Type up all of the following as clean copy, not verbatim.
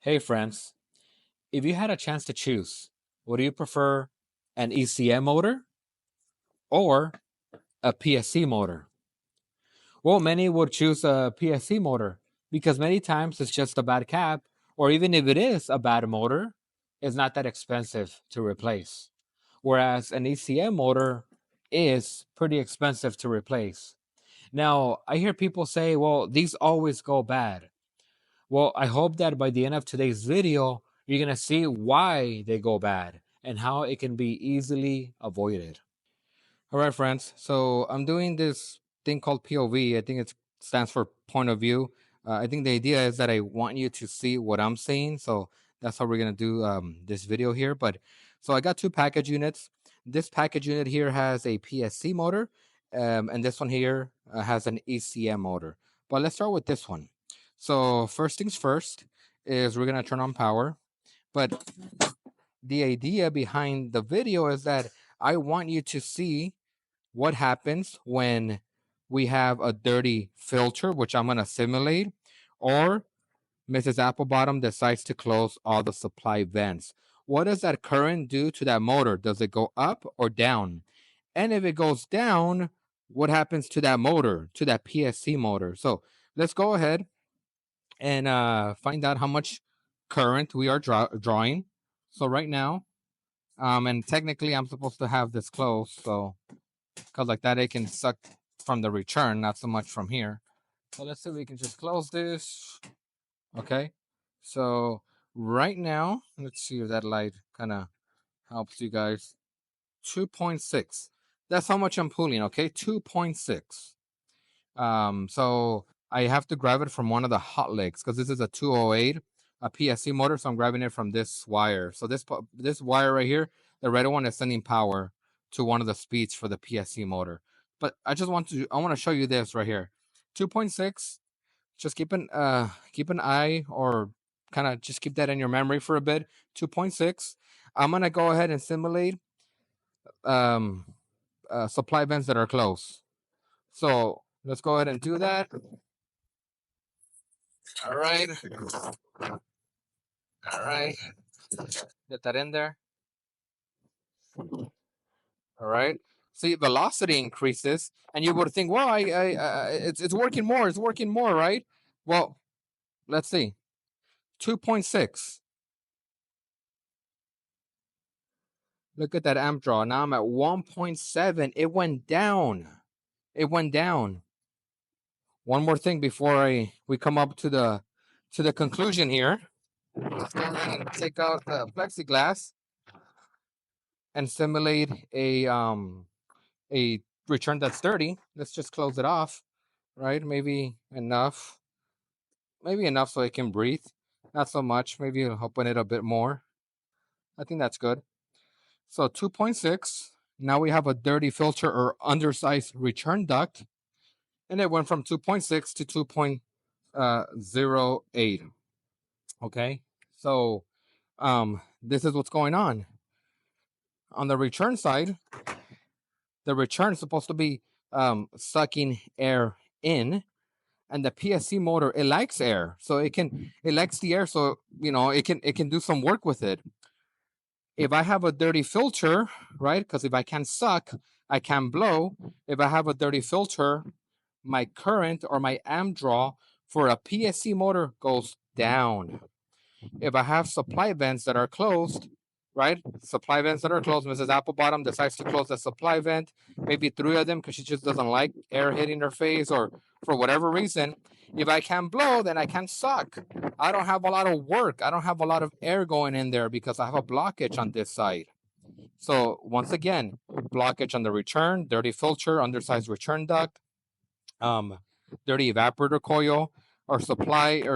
Hey friends, if you had a chance to choose, would you prefer an ECM motor or a PSC motor? Well, many would choose a PSC motor because many times it's just a bad cap, or even if it is a bad motor, it's not that expensive to replace. Whereas an ECM motor is pretty expensive to replace. Now, I hear people say, well, these always go bad. Well, I hope that by the end of today's video, you're going to see why they go bad and how it can be easily avoided. All right, friends. So I'm doing this thing called POV. I think it stands for point of view. I think the idea is that I want you to see what I'm saying. So that's how we're going to do this video here. But so I got two package units. This package unit here has a PSC motor, and this one here has an ECM motor. But let's start with this one. So first things first is we're going to turn on power. But the idea behind the video is that I want you to see what happens when we have a dirty filter, which I'm going to simulate, or Mrs. Applebottom decides to close all the supply vents. What does that current do to that motor? Does it go up or down? And if it goes down, what happens to that motor, to that PSC motor? So let's go ahead and find out how much current we are drawing. So right now, and technically I'm supposed to have this closed, so because like that it can suck from the return, not so much from here. So let's see if we can just close this. Okay. So right now, let's see if that light kind of helps you guys. 2.6. That's how much I'm pulling, okay? 2.6. So I have to grab it from one of the hot legs because this is a 208, a PSC motor. So I'm grabbing it from this wire. So this wire right here, the red one is sending power to one of the speeds for the PSC motor. But I want to show you this right here. 2.6. Just keep an eye, or kind of just keep that in your memory for a bit. 2.6. I'm gonna go ahead and simulate um supply vents that are closed. So let's go ahead and do that. All right. All right. Get that in there. All right. See, velocity increases, and you would think, well, it's working more. It's working more, right? Well, let's see. 2.6. Look at that amp draw. Now I'm at 1.7. It went down. It went down. One more thing before we come up to the conclusion here. Let's go ahead and take out the plexiglass and simulate a return that's dirty. Let's just close it off, right? Maybe enough so it can breathe. Not so much. Maybe open it a bit more. I think that's good. So 2.6. Now we have a dirty filter or undersized return duct, and it went from 2.6 to 2.08. Okay, so this is what's going on. On the return side, the return is supposed to be sucking air in, and the PSC motor, it likes air, so it likes the air, so it can do some work with it. If I have a dirty filter, right? Because if I can suck, I can blow. If I have a dirty filter, my current or my amp draw for a PSC motor goes down. If I have supply vents that are closed, right? Supply vents that are closed, Mrs. Applebottom decides to close the supply vent, maybe 3 of them because she just doesn't like air hitting her face or for whatever reason. If I can blow, then I can suck. I don't have a lot of work. I don't have a lot of air going in there because I have a blockage on this side. So once again, blockage on the return, dirty filter, undersized return duct, dirty evaporator coil, or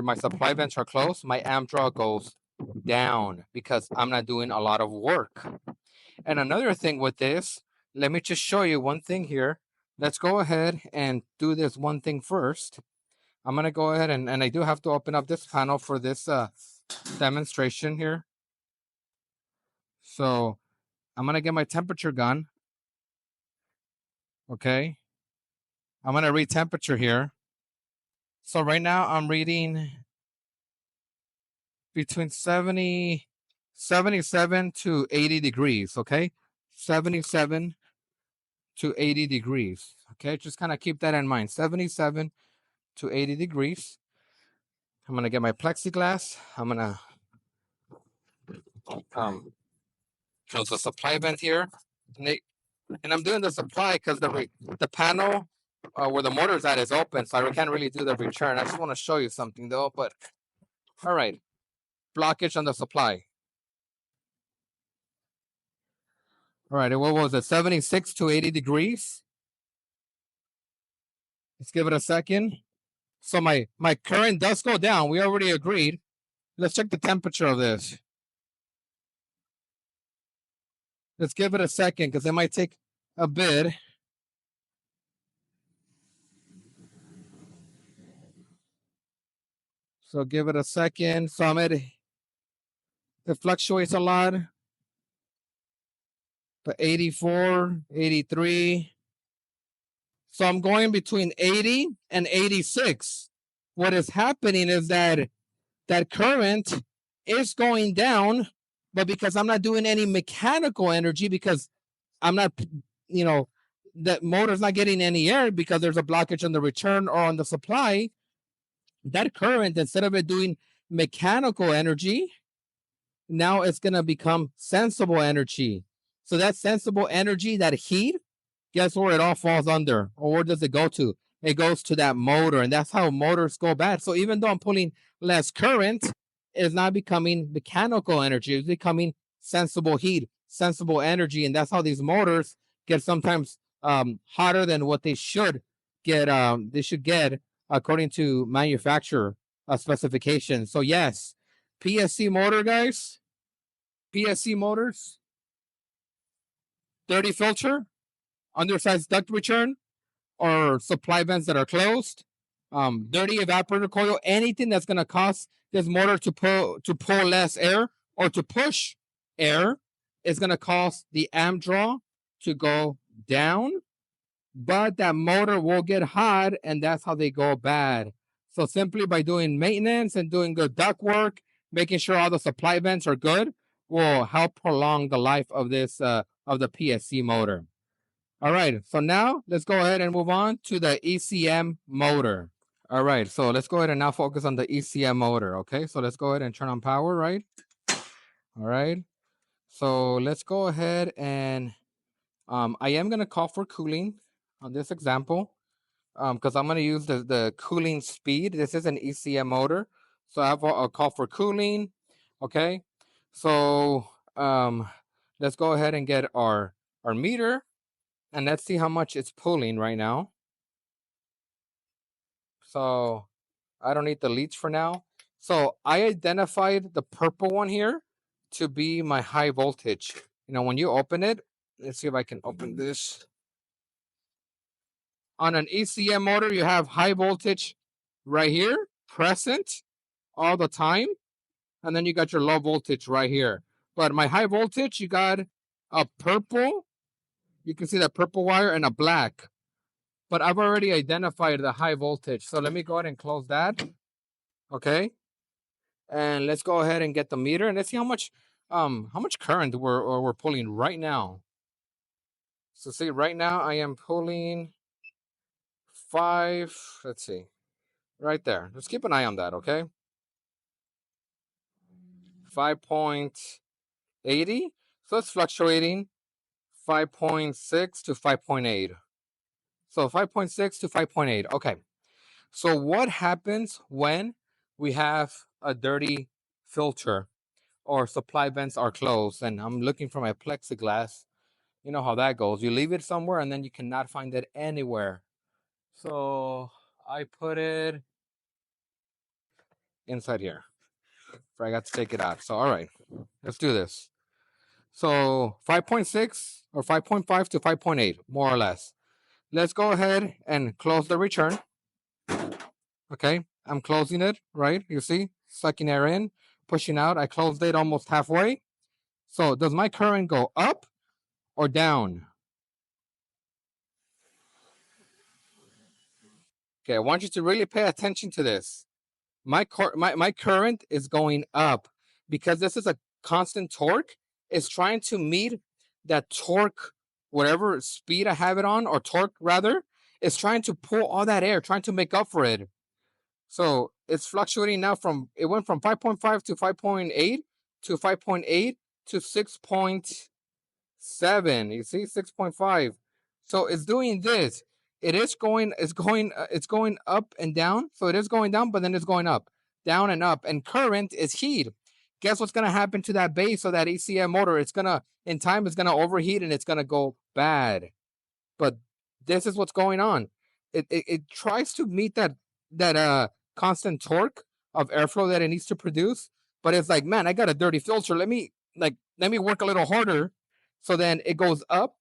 my supply vents are closed, my amp draw goes down because I'm not doing a lot of work. And another thing with this, let me just show you one thing here. Let's go ahead and do this one thing first. I'm going to go ahead and I do have to open up this panel for this demonstration here. So I'm going to get my temperature gun. Okay. I'm going to read temperature here. So right now I'm reading between 77 to 80 degrees, okay? 77 to 80 degrees, okay? Just kind of keep that in mind, 77 to 80 degrees. I'm going to get my plexiglass. I'm going to close the supply vent here. And I'm doing the supply because the panel where the motor's at is open, so I can't really do the return. I just want to show you something though, but all right. Blockage on the supply. All right, what was it? 76 to 80 degrees. Let's give it a second. So my current does go down. We already agreed. Let's check the temperature of this. Let's give it a second because it might take a bit. So give it a second. So it fluctuates a lot. But 84, 83. So I'm going between 80 and 86. What is happening is that current is going down, but because I'm not doing any mechanical energy, because I'm not, that motor's not getting any air because there's a blockage on the return or on the supply, that current, instead of it doing mechanical energy, now it's going to become sensible energy. So that sensible energy, that heat, guess where it all falls under? Or where does it go to? It goes to that motor, and that's how motors go bad. So even though I'm pulling less current, it's not becoming mechanical energy. It's becoming sensible heat, sensible energy, and that's how these motors get sometimes hotter than what they should get. They should get according to manufacturer specifications. So yes, PSC motor, guys. PSC motors, dirty filter, undersized duct return, or supply vents that are closed, dirty evaporator coil, anything that's going to cause this motor to pull less air or to push air is going to cause the amp draw to go down, but that motor will get hot, and that's how they go bad. So simply by doing maintenance and doing good duct work, making sure all the supply vents are good, will help prolong the life of this of the PSC motor. All right, so now let's go ahead and move on to the ECM motor. All right, so let's go ahead and now focus on the ECM motor, okay? So let's go ahead and turn on power, right? All right, so let's go ahead and I am going to call for cooling on this example because I'm going to use the cooling speed. This is an ECM motor, so I have a call for cooling, okay? So let's go ahead and get our meter. And let's see how much it's pulling right now. So I don't need the leads for now. So I identified the purple one here to be my high voltage. When you open it, let's see if I can open this. On an ECM motor, you have high voltage right here, present all the time. And then you got your low voltage right here. But my high voltage, you got a purple. You can see that purple wire and a black. But I've already identified the high voltage. So let me go ahead and close that. Okay. And let's go ahead and get the meter and let's see how much current we're pulling right now. So see, right now I am pulling 5, let's see, right there. Let's keep an eye on that, okay? 5.80. So it's fluctuating 5.6 to 5.8. So 5.6 to 5.8. Okay. So what happens when we have a dirty filter or supply vents are closed? And I'm looking for my plexiglass. You know how that goes. You leave it somewhere and then you cannot find it anywhere. So I put it inside here. I got to take it out. So all right, let's do this. So 5.6 or 5.5 to 5.8, more or less. Let's go ahead and close the return. Okay, I'm closing it, right? You see, sucking air in, pushing out. I closed it almost halfway. So does my current go up or down? Okay, I want you to really pay attention to this. my current is going up because this is a constant torque. It's trying to meet that torque, whatever speed I have it on, or torque rather. It's trying to pull all that air, trying to make up for it. So it's fluctuating now it went from 5.5 to 5.8 to 5.8 to 6.7. You see, 6.5. So it's doing this. It's going up and down. So it is going down, but then it's going up, down and up. And current is heat. Guess what's gonna happen to that base of that ECM motor? It's gonna overheat and it's gonna go bad. But this is what's going on. It tries to meet that constant torque of airflow that it needs to produce, but it's like, man, I got a dirty filter. Let me work a little harder. So then it goes up,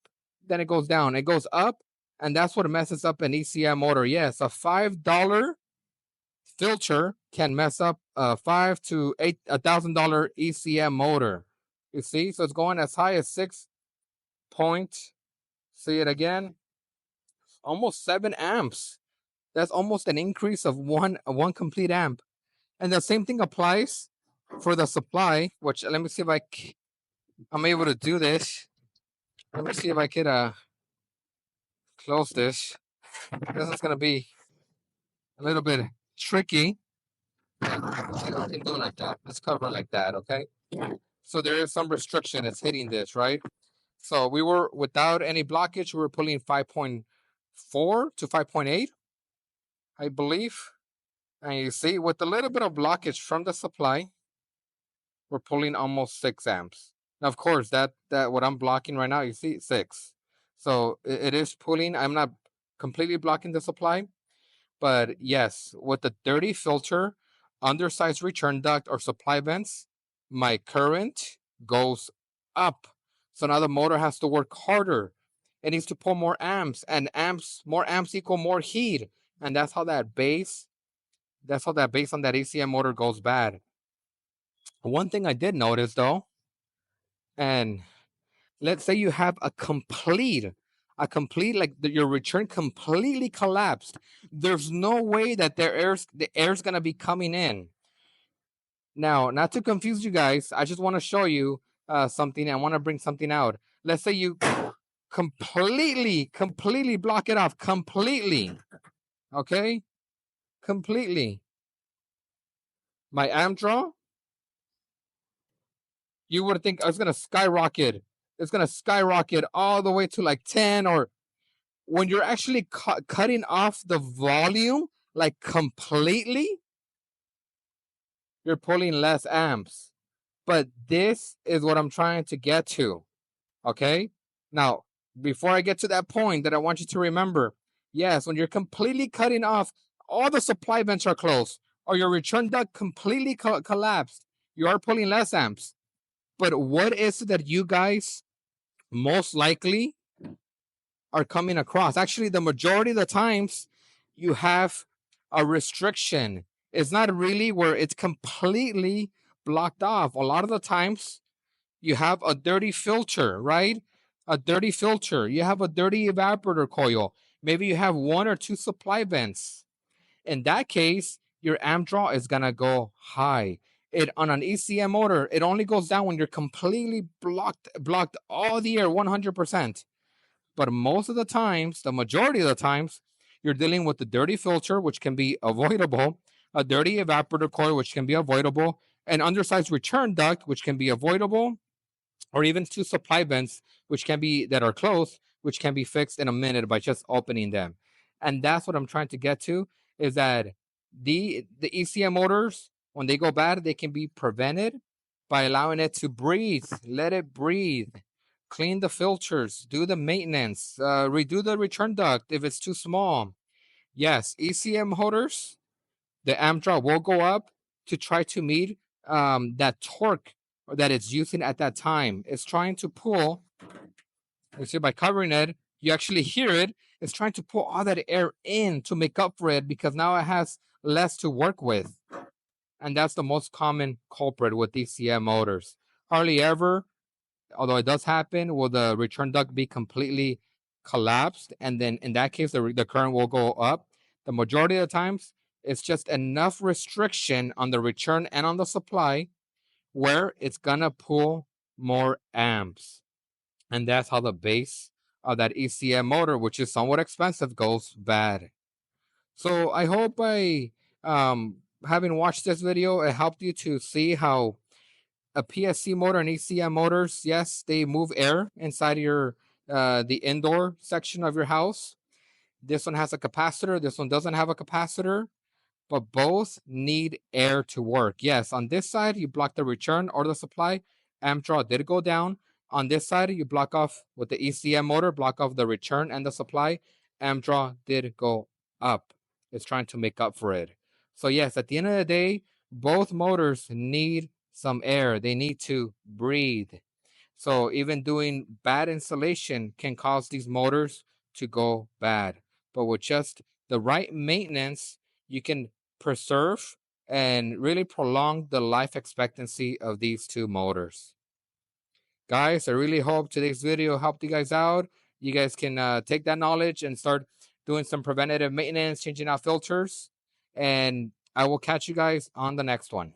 then it goes down, it goes up, and that's what messes up an ECM motor. Yes, a $5 filter can mess up a $5,000 to $8,000 ECM motor. You see, so it's going as high as 6 point. See it again, almost 7 amps. That's almost an increase of one complete amp. And the same thing applies for the supply, which let me see if I'm able to do this. Let me see if I could close this. This is gonna be a little bit tricky. I can do it like that. Let's cover it like that, okay? So there is some restriction. It's hitting this, right? So we were, without any blockage, we were pulling 5.4 to 5.8, I believe. And you see, with a little bit of blockage from the supply, we're pulling almost 6 amps. Now, of course, that what I'm blocking right now, you see, 6. So it is pulling. I'm not completely blocking the supply, but yes, with the dirty filter, undersized return duct, or supply vents, my current goes up. So now the motor has to work harder. It needs to pull more amps, and more amps equal more heat, and that's how that base on that ECM motor goes bad. One thing I did notice though, and let's say you have a complete like your return completely collapsed. There's no way that the air's gonna be coming in. Now, not to confuse you guys, I just want to show you something. I want to bring something out. Let's say you completely block it off, completely. Okay, completely. My amp draw, you would think it's gonna skyrocket. It's gonna skyrocket all the way to like 10, or when you're actually cutting off the volume like completely, you're pulling less amps. But this is what I'm trying to get to. Okay? Now, before I get to that point that I want you to remember, yes, when you're completely cutting off, all the supply vents are closed, or your return duct completely collapsed, you are pulling less amps. But what is it that you guys most likely are coming across? Actually, the majority of the times, you have a restriction. It's not really where it's completely blocked off. A lot of the times, you have a dirty filter, right? A dirty filter. You have a dirty evaporator coil. Maybe you have 1 or 2 supply vents. In that case, your amp draw is gonna go high. On an ECM motor, it only goes down when you're completely blocked all the air 100%. But most of the times, the majority of the times, you're dealing with the dirty filter, which can be avoidable, a dirty evaporator coil, which can be avoidable, an undersized return duct, which can be avoidable, or even 2 supply vents, that are closed, which can be fixed in a minute by just opening them. And that's what I'm trying to get to, is that the ECM motors, when they go bad, they can be prevented by allowing it to breathe. Let it breathe. Clean the filters, do the maintenance, redo the return duct if it's too small. Yes, ECM motors, the amp draw will go up to try to meet that torque that it's using at that time. It's trying to pull. You see, by covering it, you actually hear it. It's trying to pull all that air in to make up for it, because now it has less to work with. And that's the most common culprit with ECM motors. Hardly ever, although it does happen, will the return duct be completely collapsed. And then in that case, the current will go up. The majority of the times, It's just enough restriction on the return and on the supply where it's gonna pull more amps. And that's how the base of that ECM motor, which is somewhat expensive, goes bad. So I hope by having watched this video, it helped you to see how a PSC motor and ECM motors, yes, they move air inside your the indoor section of your house. This one has a capacitor. This one doesn't have a capacitor, but both need air to work. Yes, on this side, you block the return or the supply. Amp draw did go down. On this side, you block off with the ECM motor, block off the return and the supply. Amp draw did go up. It's trying to make up for it. So yes, at the end of the day, both motors need some air. They need to breathe. So even doing bad installation can cause these motors to go bad. But with just the right maintenance, you can preserve and really prolong the life expectancy of these two motors. Guys, I really hope today's video helped you guys out. You guys can take that knowledge and start doing some preventative maintenance, changing out filters. And I will catch you guys on the next one.